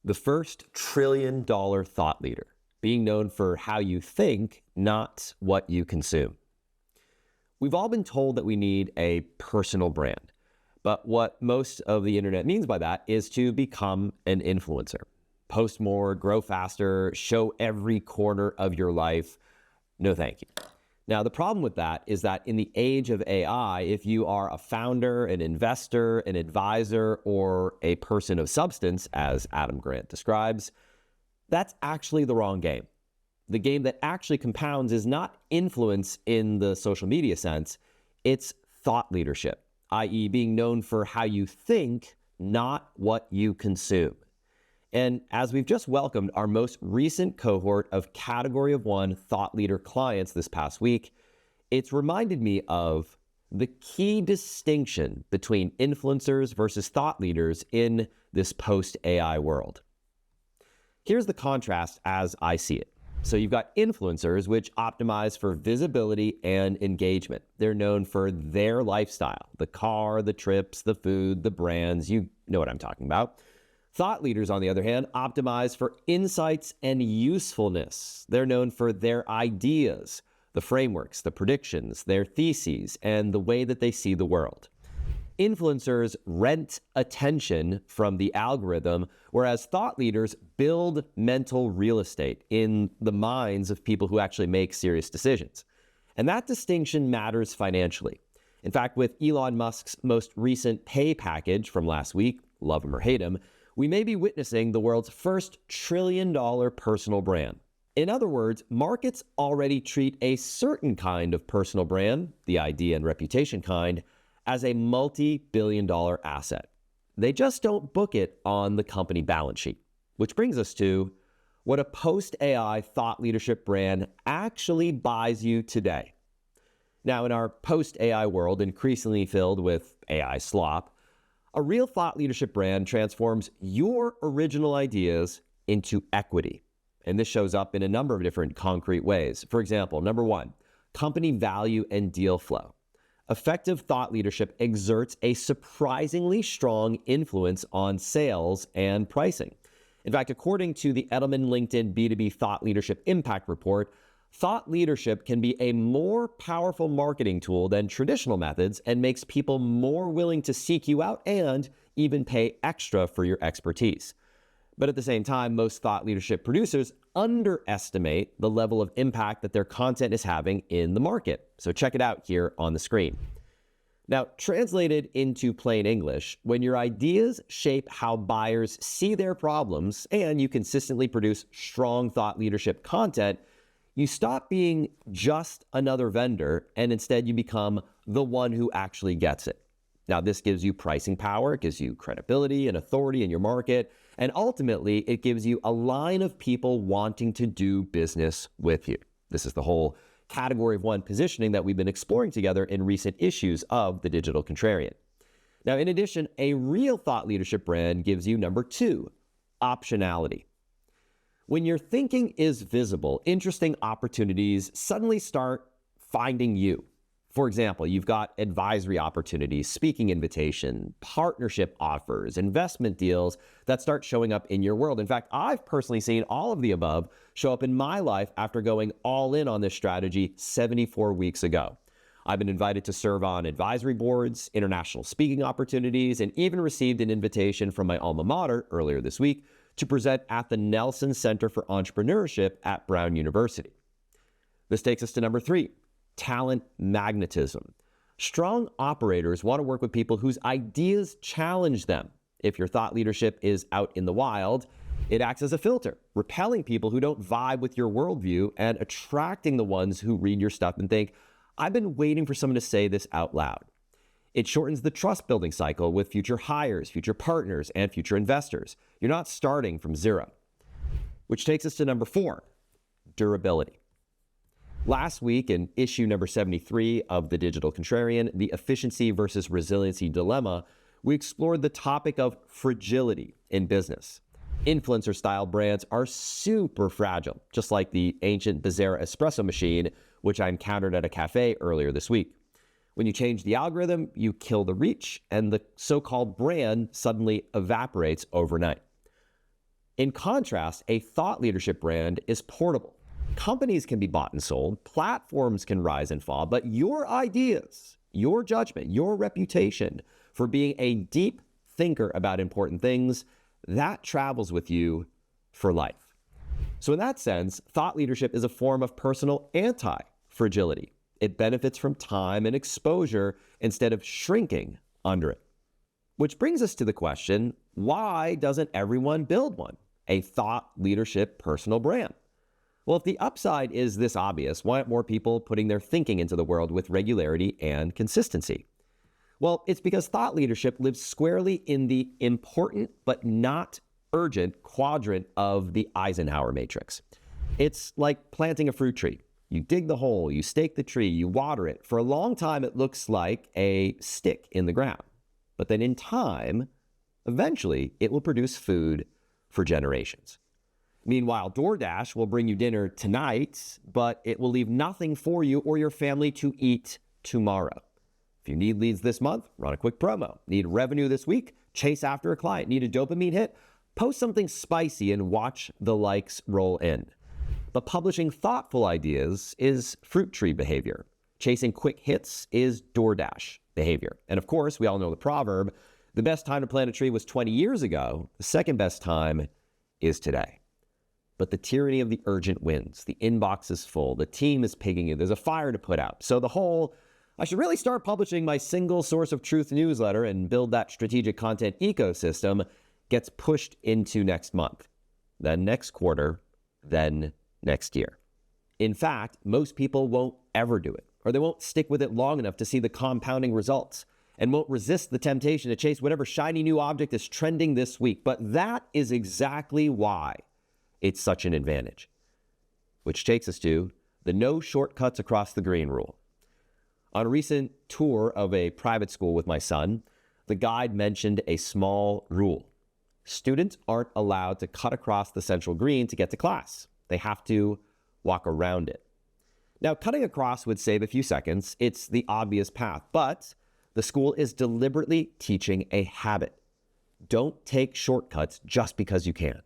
The first trillion-dollar thought leader, being known for how you think, not what you consume. We've all been told that we need a personal brand, but what most of the internet means by that is to become an influencer. Post more, grow faster, show every corner of your life. No, thank you. Now, the problem with that is that in the age of AI, if you are a founder, an investor, an advisor, or a person of substance, as Adam Grant describes, that's actually the wrong game. The game that actually compounds is not influence in the social media sense, it's thought leadership, i.e. being known for how you think, not what you consume. And as we've just welcomed our most recent cohort of Category of One thought leader clients this past week, it's reminded me of the key distinction between influencers versus thought leaders in this post-AI world. Here's the contrast as I see it. So you've got influencers, which optimize for visibility and engagement. They're known for their lifestyle, the car, the trips, the food, the brands, you know what I'm talking about. Thought leaders, on the other hand, optimize for insights and usefulness. They're known for their ideas, the frameworks, the predictions, their theses, and the way that they see the world. Influencers rent attention from the algorithm, whereas thought leaders build mental real estate in the minds of people who actually make serious decisions. And that distinction matters financially. In fact, with Elon Musk's most recent pay package from last week, love him or hate him, we may be witnessing the world's first trillion-dollar personal brand. In other words, markets already treat a certain kind of personal brand, the idea and reputation kind, as a multi-billion-dollar asset. They just don't book it on the company balance sheet. Which brings us to what a post-AI thought leadership brand actually buys you today. Now, in our post-AI world, increasingly filled with AI slop, a real thought leadership brand transforms your original ideas into equity. And this shows up in a number of different concrete ways. For example, number one, company value and deal flow. Effective thought leadership exerts a surprisingly strong influence on sales and pricing. In fact, according to the Edelman LinkedIn B2B Thought Leadership Impact Report, thought leadership can be a more powerful marketing tool than traditional methods and makes people more willing to seek you out and even pay extra for your expertise. But at the same time, most thought leadership producers underestimate the level of impact that their content is having in the market. So check it out here on the screen. Now, translated into plain English, when your ideas shape how buyers see their problems and you consistently produce strong thought leadership content, you stop being just another vendor and instead you become the one who actually gets it. Now, this gives you pricing power, it gives you credibility and authority in your market, and ultimately it gives you a line of people wanting to do business with you. This is the whole Category of One positioning that we've been exploring together in recent issues of the Digital Contrarian. Now, in addition, a real thought leadership brand gives you number two, optionality. When your thinking is visible, interesting opportunities suddenly start finding you. For example, you've got advisory opportunities, speaking invitation, partnership offers, investment deals that start showing up in your world. In fact, I've personally seen all of the above show up in my life after going all in on this strategy 74 weeks ago. I've been invited to serve on advisory boards, international speaking opportunities, and even received an invitation from my alma mater earlier this week to present at the Nelson Center for Entrepreneurship at Brown University. This takes us to number three, talent magnetism. Strong operators want to work with people whose ideas challenge them. If your thought leadership is out in the wild, it acts as a filter, repelling people who don't vibe with your worldview and attracting the ones who read your stuff and think, I've been waiting for someone to say this out loud. It shortens the trust building cycle with future hires, future partners, and future investors. You're not starting from zero. Which takes us to number four, durability. Last week in issue number 73 of the Digital Contrarian, the efficiency versus resiliency dilemma, we explored the topic of fragility in business. Influencer-style brands are super fragile, just like the ancient Bizarre espresso machine, which I encountered at a cafe earlier this week. When you change the algorithm, you kill the reach, and the so-called brand suddenly evaporates overnight. In contrast, a thought leadership brand is portable. Companies can be bought and sold, platforms can rise and fall, but your ideas, your judgment, your reputation for being a deep thinker about important things, that travels with you for life. So in that sense, thought leadership is a form of personal anti-fragility. It benefits from time and exposure instead of shrinking under it. Which brings us to the question, why doesn't everyone build one? A thought leadership personal brand? Well, if the upside is this obvious, why aren't more people putting their thinking into the world with regularity and consistency? Well, it's because thought leadership lives squarely in the important but not urgent quadrant of the Eisenhower matrix. It's like planting a fruit tree. You dig the hole, you stake the tree, you water it. For a long time, it looks like a stick in the ground. But then in time, eventually, it will produce food for generations. Meanwhile, DoorDash will bring you dinner tonight, but it will leave nothing for you or your family to eat tomorrow. If you need leads this month, run a quick promo. Need revenue this week? Chase after a client. Need a dopamine hit? Post something spicy and watch the likes roll in. But publishing thoughtful ideas is fruit tree behavior. Chasing quick hits is DoorDash behavior. And of course, we all know the proverb, the best time to plant a tree was 20 years ago. The second best time is today. But the tyranny of the urgent wins. The inbox is full. The team is pigging you. There's a fire to put out. So the whole, I should really start publishing my single source of truth newsletter and build that strategic content ecosystem gets pushed into next month, then next quarter, then next year. In fact, most people won't ever do it, or they won't stick with it long enough to see the compounding results and won't resist the temptation to chase whatever shiny new object is trending this week. But that is exactly why it's such an advantage. Which takes us to the no shortcuts across the green rule. On a recent tour of a private school with my son, the guide mentioned a small rule. Students aren't allowed to cut across the central green to get to class. They have to walk around it. Now, cutting across would save a few seconds. It's the obvious path, but the school is deliberately teaching a habit. Don't take shortcuts just because you can.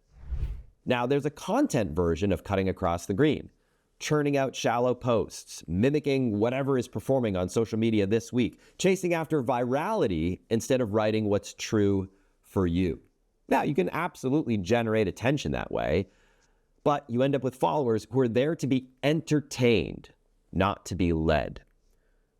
Now, there's a content version of cutting across the green, churning out shallow posts, mimicking whatever is performing on social media this week, chasing after virality instead of writing what's true for you. Now, you can absolutely generate attention that way, but you end up with followers who are there to be entertained, not to be led.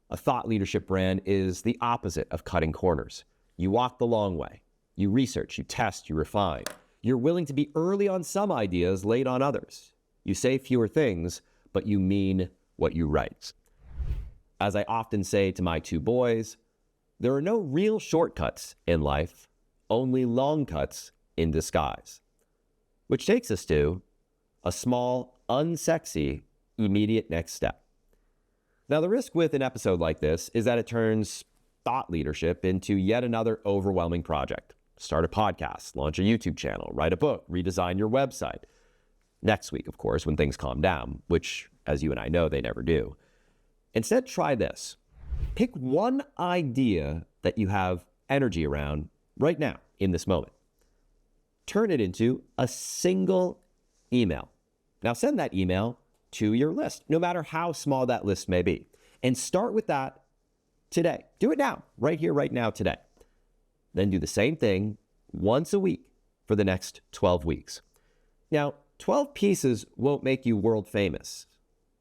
A thought leadership brand is the opposite of cutting corners. You walk the long way. You research, you test, you refine. You're willing to be early on some ideas, late on others. You say fewer things, but you mean what you write. As I often say to my two boys, there are no real shortcuts in life, only long cuts in disguise. Which takes us to a small, unsexy, immediate next step. Now, the risk with an episode like this is that it turns thought leadership into yet another overwhelming project. Start a podcast, launch a YouTube channel, write a book, redesign your website. Next week, of course, when things calm down, which, as you and I know, they never do. Instead, try this. Pick one idea that you have energy around right now, in this moment. Turn it into a single email. Now send that email to your list, no matter how small that list may be. And start with that today. Do it now, right here, right now, today. Then do the same thing once a week for the next 12 weeks. Now, 12 pieces won't make you world famous,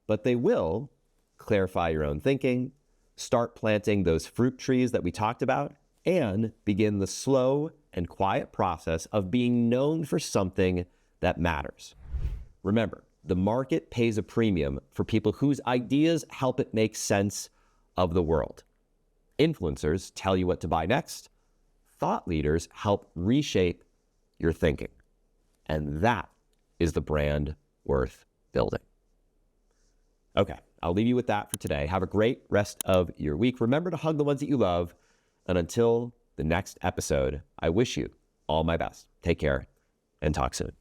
but they will clarify your own thinking, start planting those fruit trees that we talked about, and begin the slow and quiet process of being known for something that matters. Remember, the market pays a premium for people whose ideas help it make sense of the world. Influencers tell you what to buy next. Thought leaders help reshape your thinking. And that is the brand worth building. Okay, I'll leave you with that for today. Have a great rest of your week. Remember to hug the ones that you love. And until the next episode, I wish you all my best. Take care and talk soon.